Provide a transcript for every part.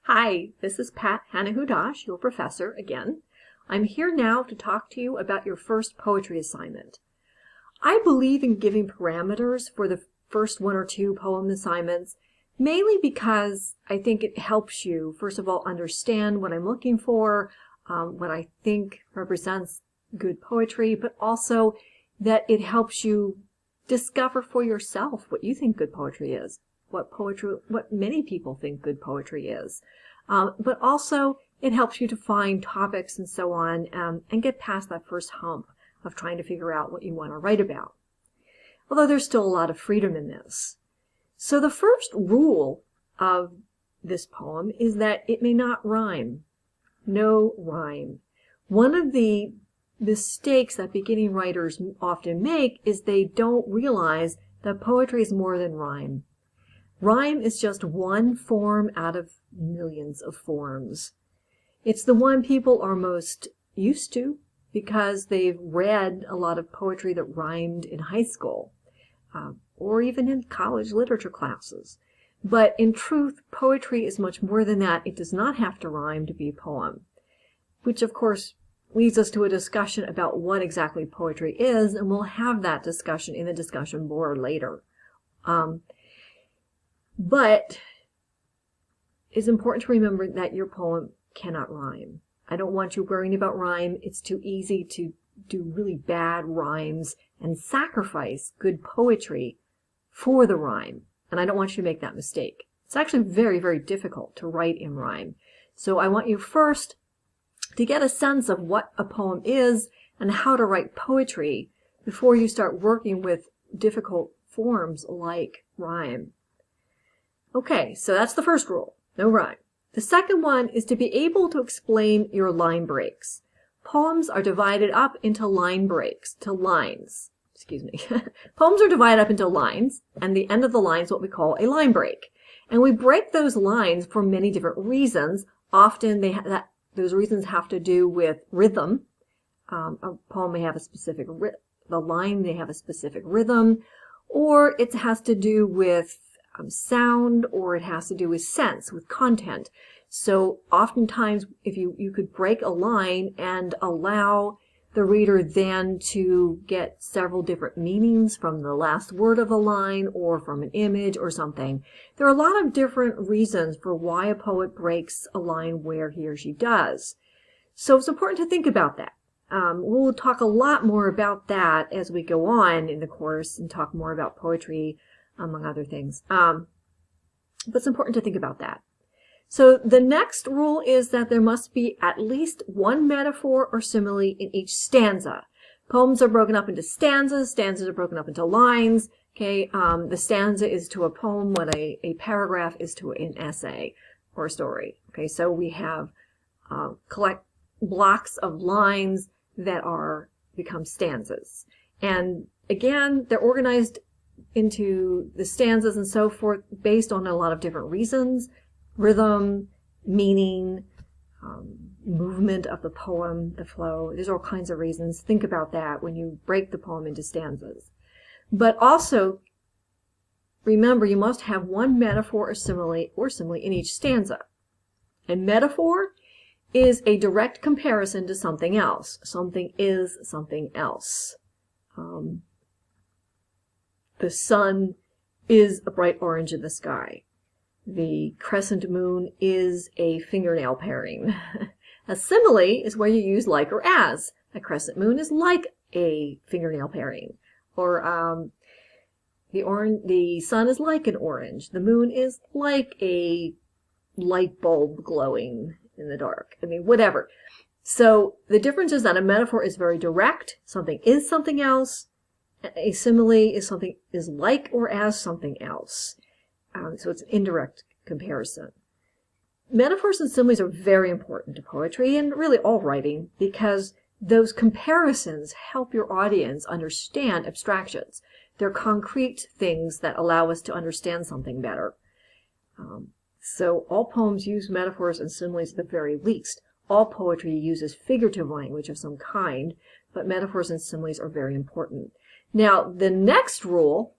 Hi, this is Pat Hanahoe-Dosch, your professor again. I'm here now to talk to you about your first poetry assignment. I believe in giving parameters for the first one or two poem assignments, mainly because I think it helps you, first of all, understand what I'm looking for, what I think represents good poetry, but also that it helps you discover for yourself what you think good poetry is, what many people think good poetry is. But also it helps you to find topics and so on, and get past that first hump of trying to figure out what you want to write about. Although there's still a lot of freedom in this. So the first rule of this poem is that it may not rhyme. No rhyme. One of the mistakes that beginning writers often make is they don't realize that poetry is more than rhyme. Rhyme is just one form out of millions of forms. It's the one people are most used to because they've read a lot of poetry that rhymed in high school, or even in college literature classes. But in truth, poetry is much more than that. It does not have to rhyme to be a poem, which of course leads us to a discussion about what exactly poetry is, and we'll have that discussion in the discussion board later. But it's important to remember that your poem cannot rhyme. I don't want you worrying about rhyme. It's too easy to do really bad rhymes and sacrifice good poetry for the rhyme. And I don't want you to make that mistake. It's actually very, very difficult to write in rhyme. So I want you first to get a sense of what a poem is and how to write poetry before you start working with difficult forms like rhyme. Okay, so that's the first rule, no rhyme. The second one is to be able to explain your line breaks. Poems are divided up into line breaks, to lines. Excuse me. Poems are divided up into lines, and the end of the line is what we call a line break. And we break those lines for many different reasons. Often those reasons have to do with rhythm. A poem may have a specific the line may have a specific rhythm, or it has to do with sound, or it has to do with sense, with content. So oftentimes if you could break a line and allow the reader then to get several different meanings from the last word of a line or from an image or something. There are a lot of different reasons for why a poet breaks a line where he or she does. So it's important to think about that. We'll talk a lot more about that as we go on in the course and talk more about poetry, among other things. But it's important to think about that. So the next rule is that there must be at least one metaphor or simile in each stanza. Poems are broken up into stanzas. Stanzas are broken up into lines. Okay, the stanza is to a poem what a paragraph is to an essay or a story. Okay, so we have collect blocks of lines that become stanzas. And again, they're organized into the stanzas and so forth based on a lot of different reasons. Rhythm, meaning, movement of the poem, the flow. There's all kinds of reasons. Think about that when you break the poem into stanzas. But also, remember, you must have one metaphor or simile in each stanza. And metaphor is a direct comparison to something else. Something is something else. The sun is a bright orange in the sky. The crescent moon is a fingernail paring. A simile is where you use like or as. A crescent moon is like a fingernail paring. Or the sun is like an orange. The moon is like a light bulb glowing in the dark. I mean, whatever. So the difference is that a metaphor is very direct. Something is something else. A simile is like or as something else. So it's an indirect comparison. Metaphors and similes are very important to poetry and really all writing because those comparisons help your audience understand abstractions. They're concrete things that allow us to understand something better. So all poems use metaphors and similes at the very least. All poetry uses figurative language of some kind, but metaphors and similes are very important. Now, the next rule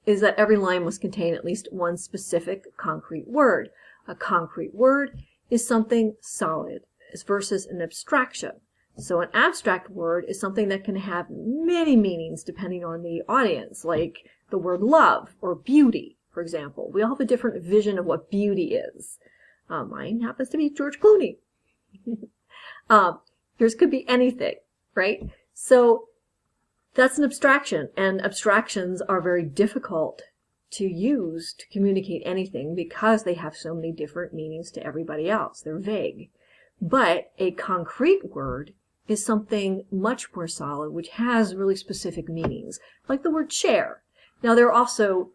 is that every line must contain at least one specific concrete word. A concrete word is something solid versus an abstraction. So an abstract word is something that can have many meanings depending on the audience, like the word love or beauty, for example. We all have a different vision of what beauty is. Mine happens to be George Clooney. Yours could be anything, right? So that's an abstraction, and abstractions are very difficult to use to communicate anything because they have so many different meanings to everybody else. They're vague. But a concrete word is something much more solid, which has really specific meanings, like the word chair. Now, there are also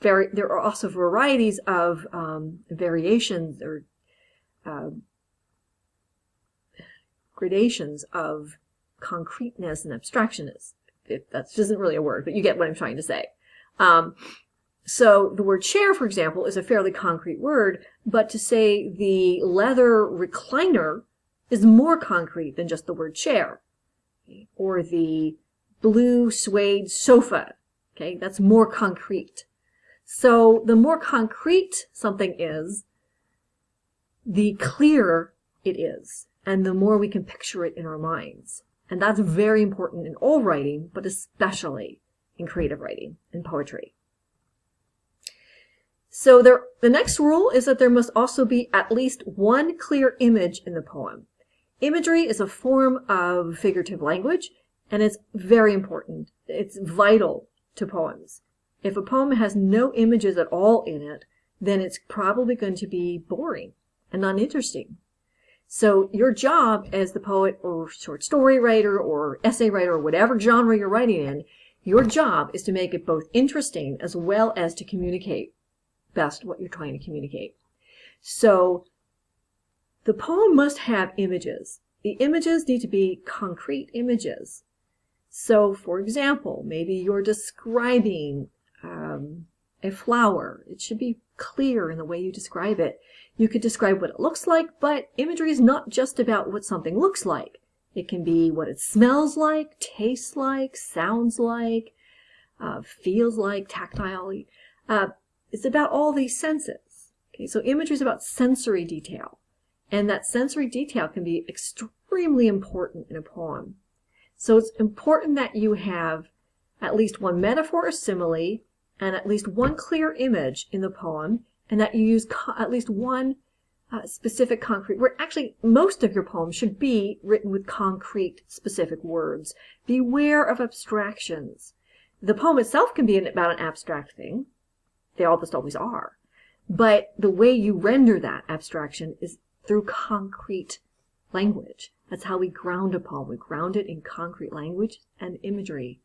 varieties of variations or gradations of concreteness and abstractionness. That isn't really a word, but you get what I'm trying to say. So the word chair, for example, is a fairly concrete word, but to say the leather recliner is more concrete than just the word chair. Or the blue suede sofa, okay, that's more concrete. So the more concrete something is, the clearer it is, and the more we can picture it in our minds. And that's very important in all writing, but especially in creative writing and poetry. So the next rule is that there must also be at least one clear image in the poem. Imagery is a form of figurative language, and it's very important. It's vital to poems. If a poem has no images at all in it, then it's probably going to be boring and uninteresting. So your job as the poet or short story writer or essay writer or whatever genre you're writing in, your job is to make it both interesting as well as to communicate best what you're trying to communicate. So the poem must have images. The images need to be concrete images. So, for example, maybe you're describing a flower. It should be clear in the way you describe it. You could describe what it looks like, but imagery is not just about what something looks like. It can be what it smells like, tastes like, sounds like, feels like, tactilely. It's about all these senses. Okay, so imagery is about sensory detail. And that sensory detail can be extremely important in a poem. So it's important that you have at least one metaphor or simile and at least one clear image in the poem, and that you use at least one specific concrete word. Actually, most of your poems should be written with concrete, specific words. Beware of abstractions. The poem itself can be about an abstract thing. They almost always are. But the way you render that abstraction is through concrete language. That's how we ground a poem. We ground it in concrete language and imagery.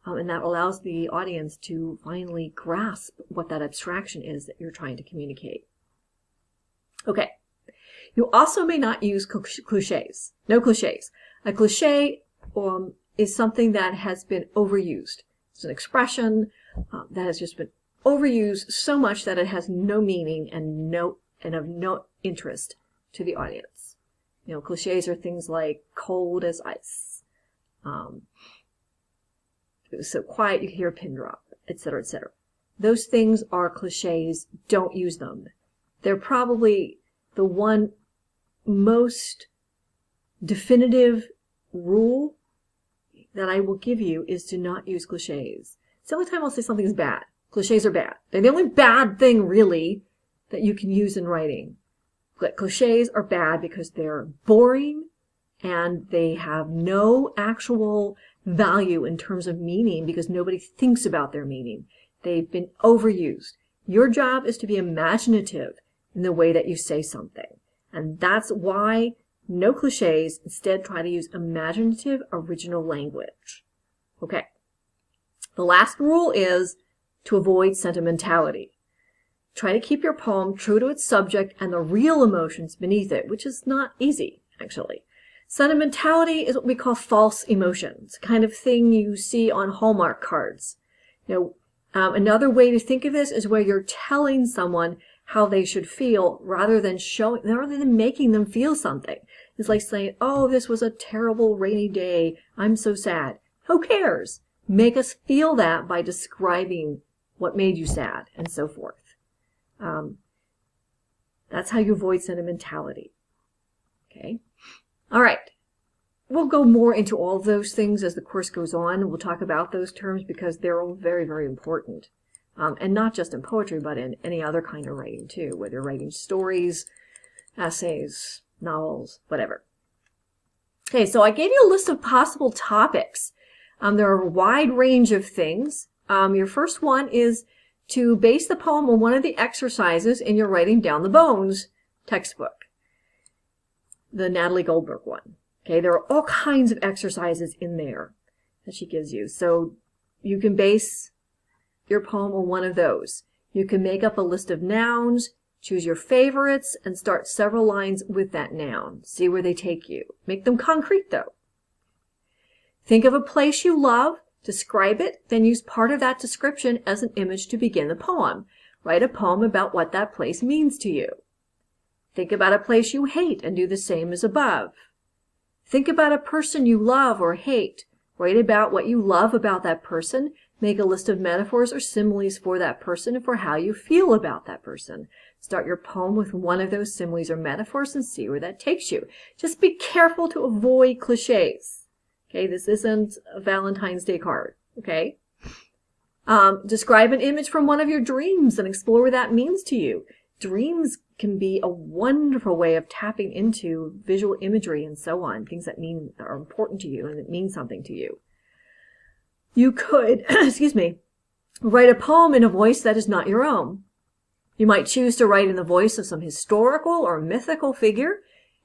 And that allows the audience to finally grasp what that abstraction is that you're trying to communicate. Okay. You also may not use cliches. No cliches. A cliche is something that has been overused. It's an expression that has just been overused so much that it has no meaning and of no interest to the audience. You know, cliches are things like cold as ice. It was so quiet you could hear a pin drop, etc., etc. Those things are cliches. Don't use them. They're probably the one most definitive rule that I will give you is to not use cliches. It's the only time I'll say something is bad. Cliches are bad. They're the only bad thing, really, that you can use in writing. Cliches are bad because they're boring and they have no actual value in terms of meaning because nobody thinks about their meaning. They've been overused. Your job is to be imaginative in the way that you say something. And that's why no cliches. Instead, try to use imaginative, original language. Okay. The last rule is to avoid sentimentality. Try to keep your poem true to its subject and the real emotions beneath it, which is not easy, actually. Sentimentality is what we call false emotions, kind of thing you see on Hallmark cards. You know, another way to think of this is where you're telling someone how they should feel rather than making them feel something. It's like saying, oh, this was a terrible rainy day. I'm so sad. Who cares? Make us feel that by describing what made you sad, and so forth. That's how you avoid sentimentality. Okay? All right. We'll go more into all of those things as the course goes on. We'll talk about those terms because they're all very, very important. And not just in poetry, but in any other kind of writing too, whether you're writing stories, essays, novels, whatever. Okay, so I gave you a list of possible topics. There are a wide range of things. Your first one is to base the poem on one of the exercises in your Writing Down the Bones textbook, the Natalie Goldberg one. Okay, there are all kinds of exercises in there that she gives you. So you can base your poem on one of those. You can make up a list of nouns, choose your favorites, and start several lines with that noun. See where they take you. Make them concrete, though. Think of a place you love, describe it, then use part of that description as an image to begin the poem. Write a poem about what that place means to you. Think about a place you hate and do the same as above. Think about a person you love or hate. Write about what you love about that person. Make a list of metaphors or similes for that person and for how you feel about that person. Start your poem with one of those similes or metaphors and see where that takes you. Just be careful to avoid cliches. Okay, this isn't a Valentine's Day card. Okay? Describe an image from one of your dreams and explore what that means to you. Dreams can be a wonderful way of tapping into visual imagery and so on, things that are important to you and that mean something to you. You could, write a poem in a voice that is not your own. You might choose to write in the voice of some historical or mythical figure,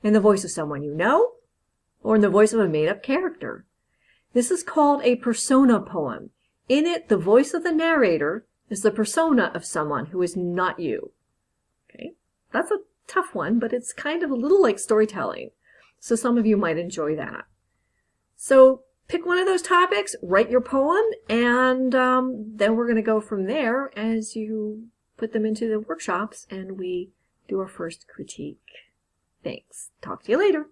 in the voice of someone you know, or in the voice of a made-up character. This is called a persona poem. In it, the voice of the narrator is the persona of someone who is not you. Okay, that's a tough one, but it's kind of a little like storytelling. So some of you might enjoy that. So pick one of those topics, write your poem, and then we're going to go from there as you put them into the workshops and we do our first critique. Thanks. Talk to you later.